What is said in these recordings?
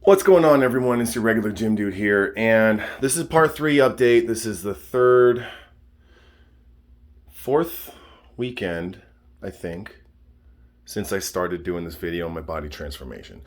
What's going on, everyone? It's your regular gym dude here, and this is part 3 update. This is the fourth weekend, I think, since I started doing this video on my body transformation.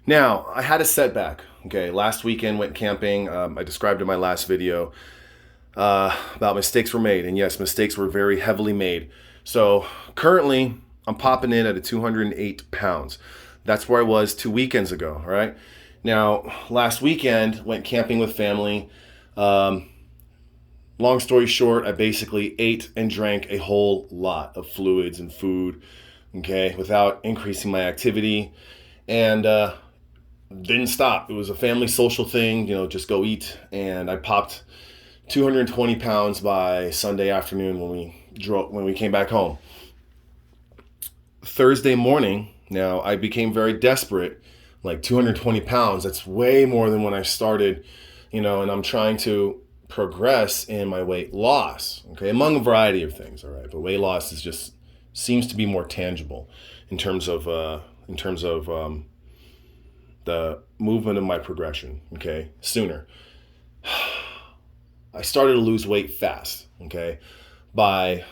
Now, I had a setback. Okay, last weekend went camping. I described in my last video about mistakes were made, and yes, mistakes were very heavily made. So currently, I'm popping in at 208 pounds. That's where I was 2 weekends ago. All right. Now, last weekend, went camping with family. Long story short, I basically ate and drank a whole lot of fluids and food, okay, without increasing my activity, and didn't stop. It was a family social thing, just go eat, and I popped 220 pounds by Sunday afternoon when we came back home. Thursday morning, now I became very desperate. Like 220 pounds, that's way more than when I started, and I'm trying to progress in my weight loss, okay, among a variety of things, all right, but weight loss seems to be more tangible in terms of the movement of my progression, okay, sooner. I started to lose weight fast, okay, by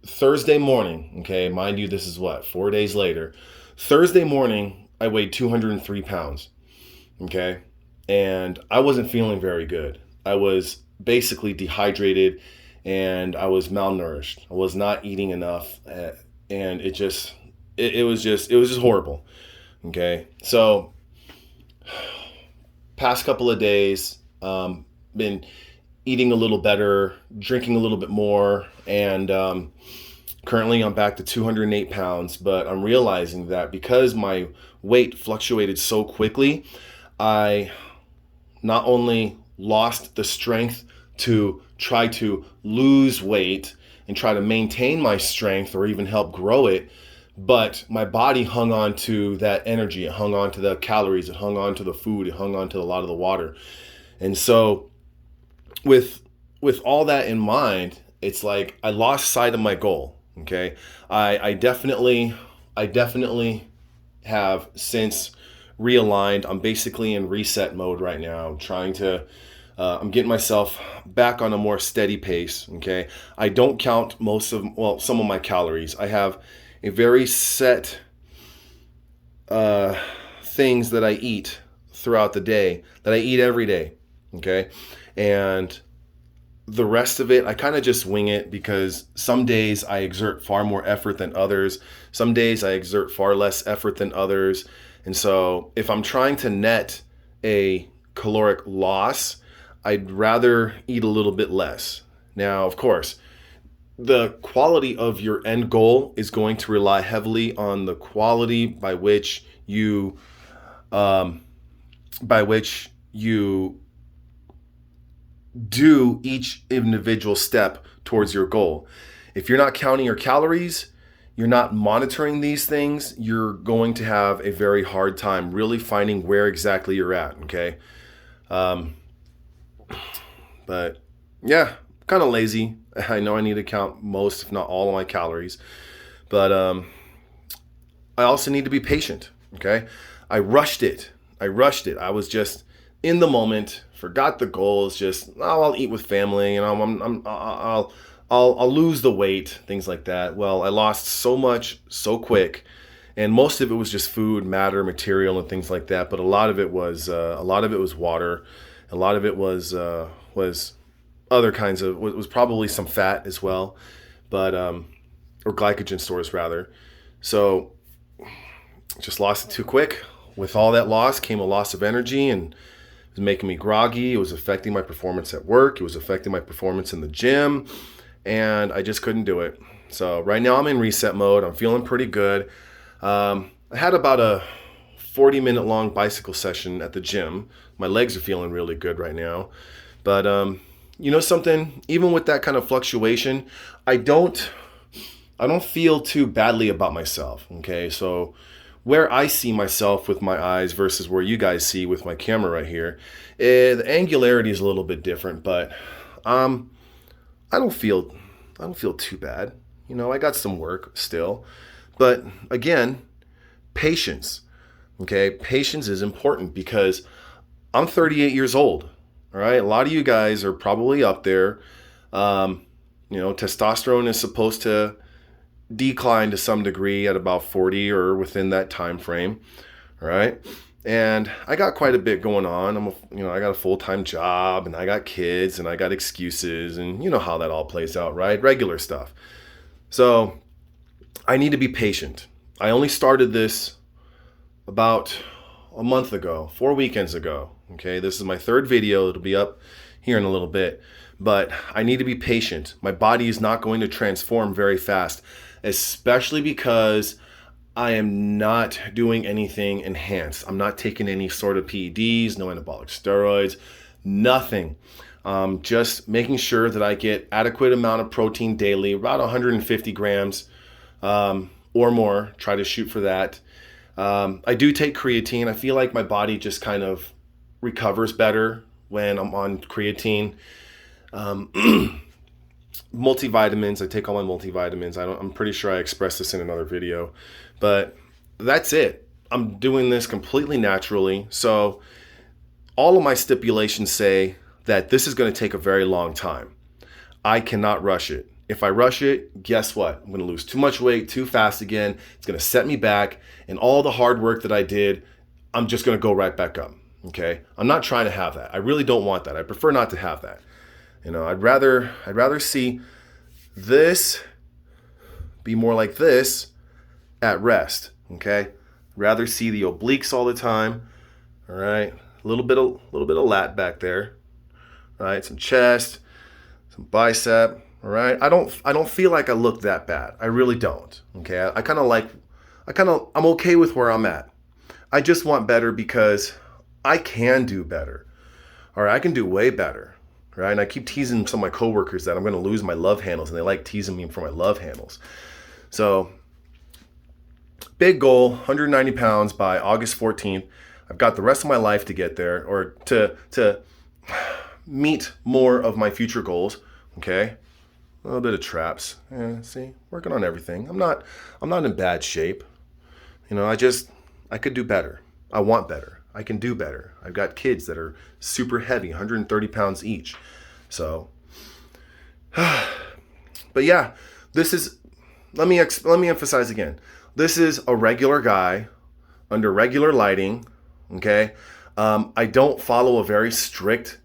Thursday morning, okay, mind you, this is 4 days later. Thursday morning, I weighed 203 pounds, okay? And I wasn't feeling very good. I was basically dehydrated and I was malnourished. I was not eating enough, and it was just horrible, okay? So past couple of days, been eating a little better, drinking a little bit more, and currently I'm back to 208 pounds, but I'm realizing that because my weight fluctuated so quickly, I not only lost the strength to try to lose weight and try to maintain my strength or even help grow it, but my body hung on to that energy. It hung on to the calories. It hung on to the food. It hung on to a lot of the water. And so with all that in mind, it's like I lost sight of my goal. Okay, I definitely have since realigned. I'm basically in reset mode right now. I'm getting myself back on a more steady pace. Okay, I don't count some of my calories. I have a very set things that I eat throughout the day, that I eat every day. Okay, and the rest of it, I kind of just wing it because some days I exert far more effort than others. Some days I exert far less effort than others. And so if I'm trying to net a caloric loss, I'd rather eat a little bit less. Now, of course, the quality of your end goal is going to rely heavily on the quality by which you do each individual step towards your goal. If you're not counting your calories, you're not monitoring these things, you're going to have a very hard time really finding where exactly you're at, okay? But yeah, kind of lazy. I know I need to count most, if not all, of my calories. But I also need to be patient, okay? I rushed it. I was just in the moment, forgot the goals, I'll eat with family, I'll lose the weight, things like that. Well, I lost so much so quick, and most of it was just food, matter, material, and things like that. But a lot of it was water, a lot of it was other kinds of was probably some fat as well, but or glycogen stores rather. So just lost it too quick. With all that loss came a loss of energy, and it was making me groggy. It was affecting my performance at work. It was affecting my performance in the gym, and I just couldn't do it. So right now I'm in reset mode. I'm feeling pretty good. I had about a 40-minute long bicycle session at the gym. My legs are feeling really good right now. But something, even with that kind of fluctuation, I don't feel too badly about myself. Okay, so where I see myself with my eyes versus where you guys see with my camera right here, the angularity is a little bit different, but I don't feel too bad. I got some work still, but again, patience. Okay, patience is important because I'm 38 years old. All right, a lot of you guys are probably up there. Testosterone is supposed to decline to some degree at about 40 or within that time frame. All right. And I got quite a bit going on. I got a full-time job and I got kids and I got excuses and you know how that all plays out, right? Regular stuff. So I need to be patient. I only started this about a month ago, 4 weekends ago. Okay. This is my third video. It'll be up here in a little bit, but I need to be patient. My body is not going to transform very fast, especially because I am not doing anything enhanced. I'm not taking any sort of PEDs, no anabolic steroids, nothing. Just making sure that I get adequate amount of protein daily, about 150 grams or more. Try to shoot for that. I do take creatine. I feel like my body just kind of recovers better when I'm on creatine. Multivitamins. I take all my multivitamins. I'm pretty sure I expressed this in another video, but that's it. I'm doing this completely naturally. So all of my stipulations say that this is going to take a very long time. I cannot rush it. If I rush it, guess what? I'm going to lose too much weight too fast again. It's going to set me back, and all the hard work that I did, I'm just going to go right back up. Okay? I'm not trying to have that. I really don't want that. I prefer not to have that. I'd rather see this be more like this at rest. Okay? Rather see the obliques all the time. All right? A little bit of lat back there. All right? Some chest, some bicep. All right? I don't feel like I look that bad. I really don't. Okay? I'm okay with where I'm at. I just want better because I can do better. All right? I can do way better. Right? And I keep teasing some of my coworkers that I'm going to lose my love handles, and they like teasing me for my love handles. So, big goal, 190 pounds by August 14th. I've got the rest of my life to get there, or to meet more of my future goals. Okay, a little bit of traps. Yeah, see, working on everything. I'm not in bad shape. I could do better. I want better. I can do better. I've got kids that are super heavy, 130 pounds each. So, but yeah, this is, let me emphasize again. This is a regular guy under regular lighting. Okay. I don't follow a very strict,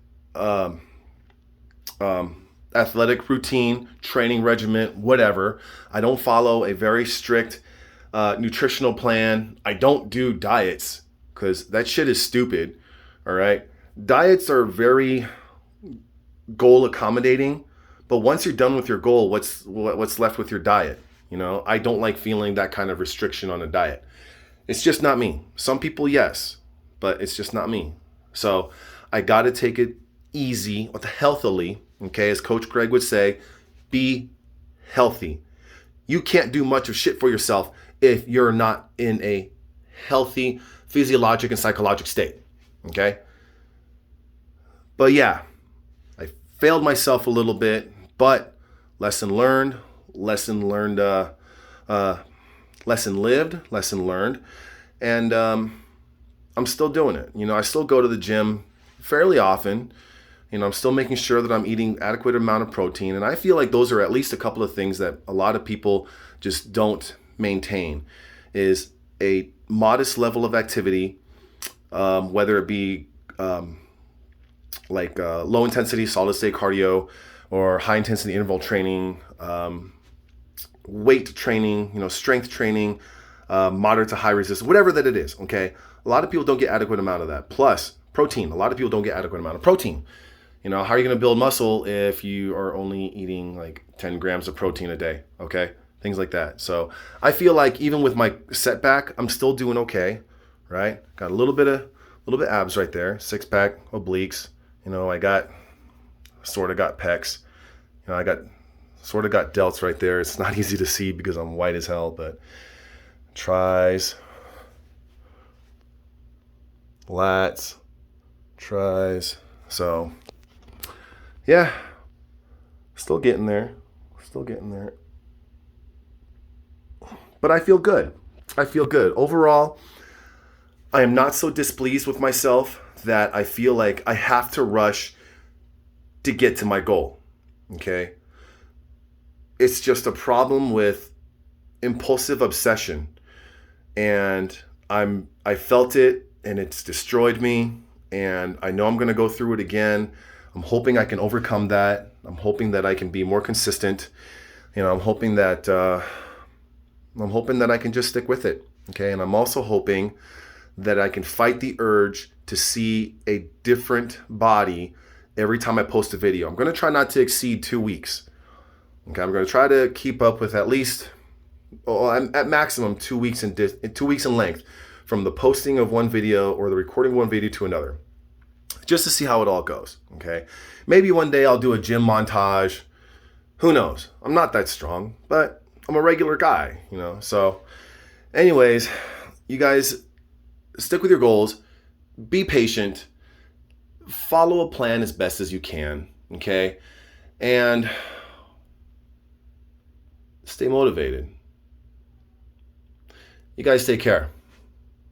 athletic routine, training regimen, whatever. I don't follow a very strict, nutritional plan. I don't do diets, because that shit is stupid. All right. Diets are very goal accommodating, but once you're done with your goal, what's left with your diet? I don't like feeling that kind of restriction on a diet. It's just not me. Some people, yes, but it's just not me. So I got to take it easy, healthily. Okay. As Coach Greg would say, be healthy. You can't do much of shit for yourself if you're not in a healthy physiologic and psychologic state. Okay. But yeah, I failed myself a little bit, but lesson learned, lesson lived, lesson learned. And I'm still doing it. I still go to the gym fairly often. I'm still making sure that I'm eating adequate amount of protein. And I feel like those are at least a couple of things that a lot of people just don't maintain, is a modest level of activity, whether it be low intensity solid state cardio or high intensity interval training, weight training, strength training, moderate to high resistance, whatever that it is. Okay. A lot of people don't get adequate amount of that. Plus protein. A lot of people don't get adequate amount of protein. How are you going to build muscle if you are only eating like 10 grams of protein a day? Okay. Things like that. So I feel like even with my setback, I'm still doing okay. Right. Got a little bit abs right there. 6-pack, obliques. I got pecs. I got delts right there. It's not easy to see because I'm white as hell, but tries, lats, tries. So yeah, still getting there. But I feel good. Overall, I am not so displeased with myself that I feel like I have to rush to get to my goal. Okay? It's just a problem with impulsive obsession. And I felt it and it's destroyed me, and I know I'm going to go through it again. I'm hoping I can overcome that. I'm hoping that I can be more consistent. I'm hoping that I can just stick with it. Okay? And I'm also hoping that I can fight the urge to see a different body every time I post a video. I'm going to try not to exceed 2 weeks. Okay, I'm going to try to keep up with at least, at maximum, 2 weeks in 2 weeks in length, from the posting of one video or the recording of one video to another, just to see how it all goes. Okay, maybe one day I'll do a gym montage. Who knows? I'm not that strong, but I'm a regular guy. So, anyways, you guys stick with your goals. Be patient. Follow a plan as best as you can. Okay, and stay motivated. You guys take care.